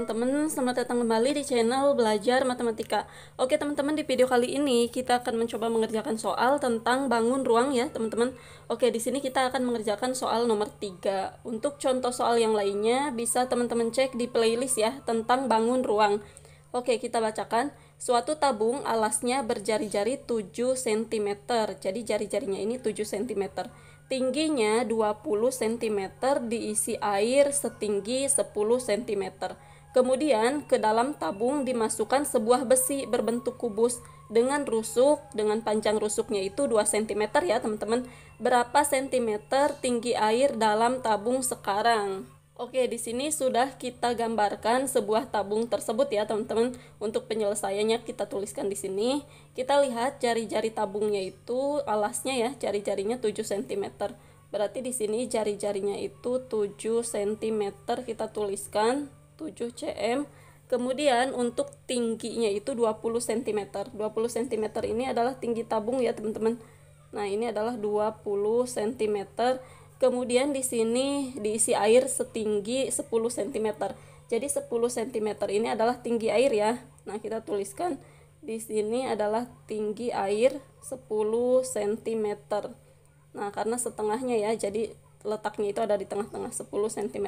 teman-teman, selamat datang kembali di channel Belajar Matematika. Oke teman-teman, di video kali ini kita akan mencoba mengerjakan soal tentang bangun ruang ya teman-teman. Oke, di sini kita akan mengerjakan soal nomor 3. Untuk contoh soal yang lainnya bisa teman-teman cek di playlist ya tentang bangun ruang. Oke, kita bacakan. Suatu tabung alasnya berjari-jari 7 cm. Jadi jari-jarinya ini 7 cm. Tingginya 20 cm, diisi air setinggi 10 cm. Kemudian ke dalam tabung dimasukkan sebuah besi berbentuk kubus dengan rusuk, dengan panjang rusuknya itu 2 cm ya teman-teman. Berapa sentimeter tinggi air dalam tabung sekarang? Oke, di sini sudah kita gambarkan sebuah tabung tersebut ya, teman-teman. Untuk penyelesaiannya kita tuliskan di sini. Kita lihat jari-jari tabungnya itu alasnya ya, jari-jarinya 7 cm. Berarti di sini jari-jarinya itu 7 cm, kita tuliskan 7 cm. Kemudian untuk tingginya itu 20 cm. 20 cm ini adalah tinggi tabung ya, teman-teman. Nah, ini adalah 20 cm. Kemudian di sini diisi air setinggi 10 cm. Jadi 10 cm ini adalah tinggi air ya. Nah, kita tuliskan di sini adalah tinggi air 10 cm. Nah, karena setengahnya ya, jadi letaknya itu ada di tengah-tengah 10 cm.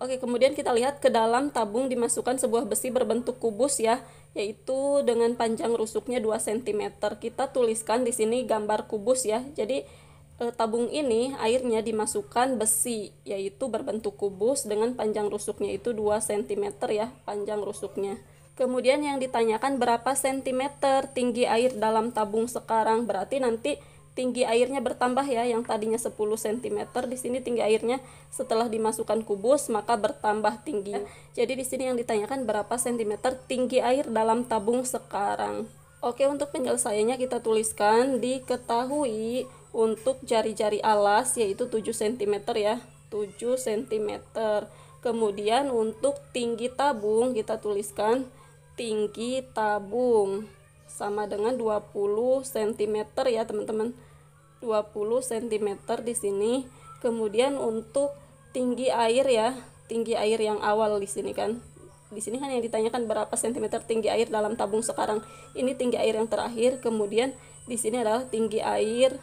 Oke, kemudian kita lihat ke dalam tabung dimasukkan sebuah besi berbentuk kubus ya, yaitu dengan panjang rusuknya 2 cm. Kita tuliskan di sini gambar kubus ya. Jadi tabung ini airnya dimasukkan besi, yaitu berbentuk kubus dengan panjang rusuknya itu 2 cm ya, panjang rusuknya. Kemudian yang ditanyakan berapa sentimeter tinggi air dalam tabung sekarang, berarti nanti tinggi airnya bertambah ya, yang tadinya 10 cm, di sini tinggi airnya setelah dimasukkan kubus maka bertambah tinggi. Jadi di sini yang ditanyakan berapa sentimeter tinggi air dalam tabung sekarang. Oke, untuk penyelesaiannya kita tuliskan diketahui untuk jari-jari alas yaitu 7 cm ya, 7 cm. Kemudian untuk tinggi tabung kita tuliskan tinggi tabung sama dengan 20 cm ya teman-teman, 20 cm di sini. Kemudian untuk tinggi air ya, tinggi air yang awal di sini kan. Di sini kan yang ditanyakan berapa sentimeter tinggi air dalam tabung sekarang. Ini tinggi air yang terakhir. Kemudian di sini adalah tinggi air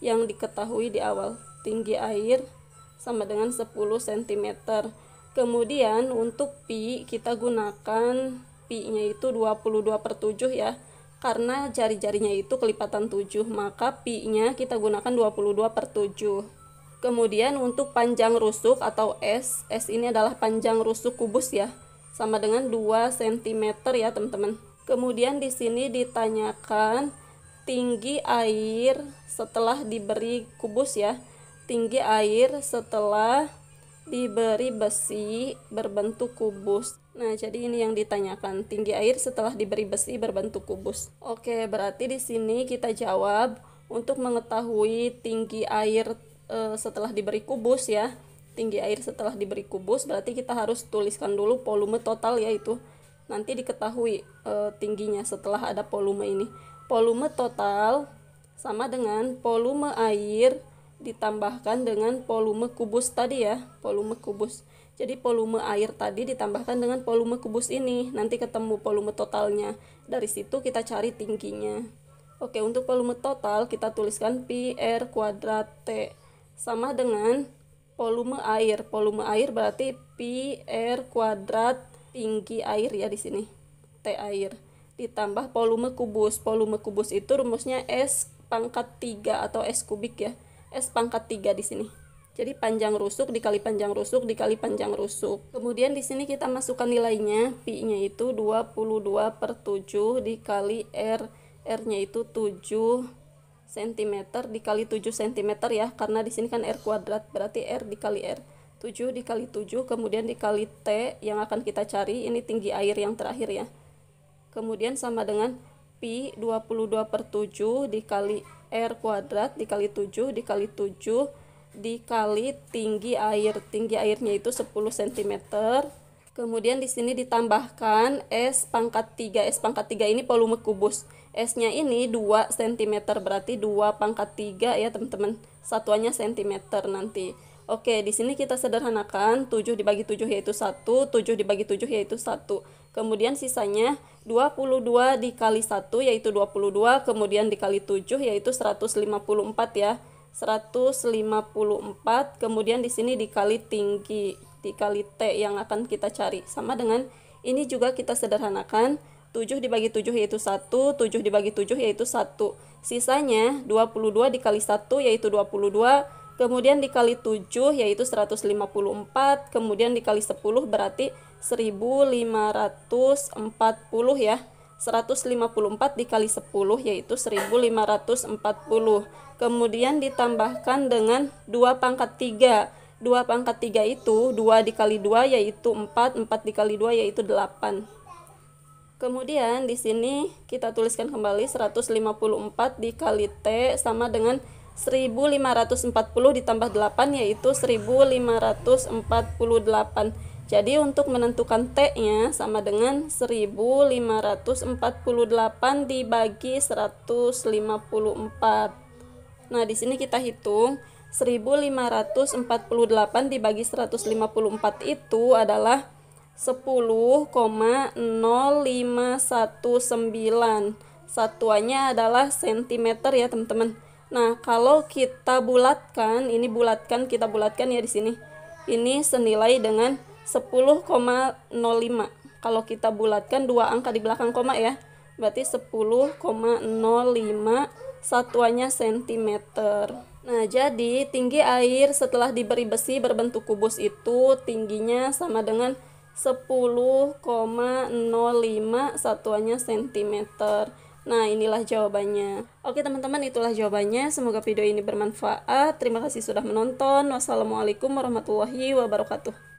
yang diketahui di awal. Tinggi air sama dengan 10 cm. Kemudian untuk pi kita gunakan pi-nya itu 22/7 ya. Karena jari-jarinya itu kelipatan 7, maka pi-nya kita gunakan 22/7. Kemudian untuk panjang rusuk atau S ini adalah panjang rusuk kubus ya, sama dengan 2 cm ya teman-teman. Kemudian di sini ditanyakan tinggi air setelah diberi kubus ya, tinggi air setelah diberi besi berbentuk kubus. Nah, jadi ini yang ditanyakan, tinggi air setelah diberi besi berbentuk kubus. Oke, berarti di sini kita jawab untuk mengetahui tinggi air setelah diberi kubus ya. Tinggi air setelah diberi kubus berarti kita harus tuliskan dulu volume total yaitu nanti diketahui tingginya setelah ada volume ini. Volume total sama dengan volume air ditambahkan dengan volume kubus tadi ya, volume kubus. Jadi volume air tadi ditambahkan dengan volume kubus ini, nanti ketemu volume totalnya. Dari situ kita cari tingginya. Oke, untuk volume total kita tuliskan pi r kuadrat T sama dengan volume air. Volume air berarti pi r kuadrat tinggi air ya di sini. T air ditambah volume kubus. Volume kubus itu rumusnya S pangkat 3 atau S kubik ya. S pangkat 3 di sini. Jadi panjang rusuk dikali panjang rusuk dikali panjang rusuk. Kemudian di sini kita masukkan nilainya. Pi-nya itu 22/7 dikali R. R-nya itu 7 cm dikali 7 cm ya, karena di sini kan R kuadrat berarti R dikali R. 7 dikali 7 kemudian dikali T yang akan kita cari, ini tinggi air yang terakhir ya. Kemudian sama dengan pi 22/7 dikali R kuadrat dikali 7 dikali 7 dikali tinggi air. Tinggi airnya itu 10 cm. Kemudian di sini ditambahkan S pangkat 3. S pangkat 3 ini volume kubus. S-nya ini 2 cm berarti 2 pangkat 3 ya teman-teman. Satuannya cm nanti. Oke, di sini kita sederhanakan, 7 dibagi 7 yaitu 1, 7 dibagi 7 yaitu 1. Kemudian sisanya 22 dikali 1 yaitu 22, kemudian dikali 7 yaitu 154 ya. 154, kemudian di sini dikali tinggi, dikali T yang akan kita cari. Sama dengan ini juga kita sederhanakan, 7 dibagi 7 yaitu 1, 7 dibagi 7 yaitu 1. Sisanya 22 dikali 1 yaitu 22, kemudian dikali 7 yaitu 154, kemudian dikali 10 berarti 1540 ya. 154 dikali 10 yaitu 1540. Kemudian ditambahkan dengan 2 pangkat 3. 2 pangkat 3 itu 2 dikali 2 yaitu 4, 4 dikali 2 yaitu 8. Kemudian di sini kita tuliskan kembali 154 dikali T sama dengan 1540 ditambah 8 yaitu 1548. Jadi untuk menentukan T-nya sama dengan 1548 dibagi 154. Nah, di sini kita hitung 1548 dibagi 154 itu adalah 10,0519. Satuannya adalah sentimeter ya, teman-teman. Nah, kalau kita bulatkan, kita bulatkan ya di sini. Ini senilai dengan 10,05. Kalau kita bulatkan dua angka di belakang koma ya, berarti 10,05, satuannya sentimeter. Nah, jadi tinggi air setelah diberi besi berbentuk kubus itu tingginya sama dengan 10,05, satuannya sentimeter. Nah, inilah jawabannya. Oke teman-teman, itulah jawabannya. Semoga video ini bermanfaat. Terima kasih sudah menonton. Wassalamualaikum warahmatullahi wabarakatuh.